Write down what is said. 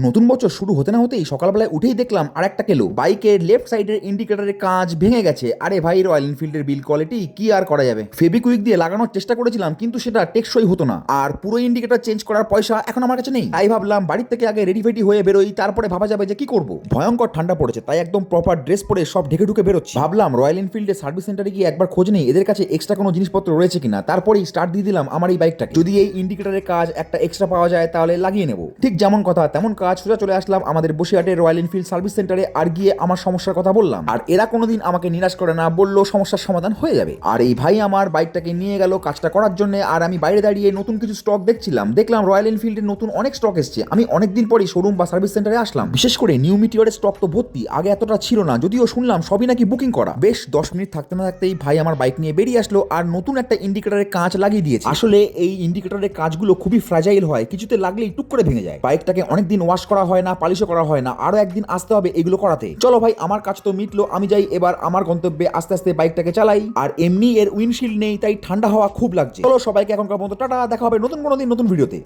নতুন বছর শুরু হতে না হতেই সকালবেলায় উঠেই দেখলাম আর একটা কেলো বাইকের লেফট সাইডের ইন্ডিকেটরের কাঁচ ভেঙে গেছে। আরে ভাই, রয়্যাল এনফিল্ডের বিল কোয়ালিটি কি আর করা যাবে। ফেবিকুইক দিয়ে লাগানোর চেষ্টা করেছিলাম কিন্তু সেটা টেকসই হতো না, আর পুরো ইন্ডিকেটর চেঞ্জ করার পয়সা এখন আমার কাছে নেই। তাই ভাবলাম বাড়ির থেকে আগে রেডি ফেডি হয়ে বেরোই, তারপরে ভাবা যাবে যে কি করব। ভয়ঙ্কর ঠান্ডা পড়েছে, তাই একদম প্রপার ড্রেস পরে সব ঢেকে ঢুকে বেরোচ্ছি। ভাবলাম রয়্যাল এনফিল্ডের সার্ভিস সেন্টারে গিয়ে একবার খোঁজ নেই এদের কাছে এক্সট্রা কোনো জিনিসপত্র রয়েছে কিনা, তারপরেই স্টার্ট দিয়ে দিলাম আমার এই বাইকটাকে। যদি এই ইন্ডিকেটরের কাজ একটা এক্সট্রা পাওয়া যায় তাহলে লাগিয়ে নেব। ঠিক যেমন কথা তেমন কাজ, সোজা চলে আসলাম আমাদের বসিরহাটের রয়্যাল এনফিল্ড সার্ভিস সেন্টারে। আর গিয়ে আমার সমস্যার কথা বললাম, আর এরা কোনোদিন আমাকে নিরাশ করে না, বললো সমস্যার সমাধান হয়ে যাবে। আর এই ভাই আমার বাইকটাকে নিয়ে গেল কাজটা করার জন্য, আর আমি বাইরে দাঁড়িয়ে নতুন কিছু স্টক দেখছিলাম। দেখলাম রয়্যাল এনফিল্ডের নতুন অনেক স্টক এসছে। আমি অনেকদিন পরেই শোরুম বা সার্ভিস সেন্টারে আসলাম। বিশেষ করে নিউ মিটিওরের স্টক তো ভর্তি, আগে এতটা ছিল না, যদিও শুনলাম সবই নাকি বুকিং করা। বেশ 10 মিনিট থাকতে না থাকতেই ভাই আমার বাইক নিয়ে বেরিয়ে আসলো আর নতুন একটা ইন্ডিকেটরের কাঁচ লাগিয়ে দিয়েছে। আসলে এই ইন্ডিকেটরের কাঁচগুলো খুবই ফ্র্যাজাইল হয়, কিছুতে লাগলেই টুক করে ভেঙে যায়। বাইকটাকে অনেকদিন ওয়াশ করা হয় না, পালিশও করা হয় না, আরো একদিন আসতে হবে এগুলো করাতে। চলো ভাই, আমার কাজ তো মিটলো, আমি যাই এবার আমার গন্তব্যে আস্তে আস্তে বাইকটাকে চালাই। আর এমনি এর উইন্ডশিল্ড নেই, তাই ঠান্ডা হাওয়া খুব লাগছে। চলো সবাইকে এখনকার মতো টাটা, দেখা হবে নতুন কোনো দিন নতুন ভিডিওতে।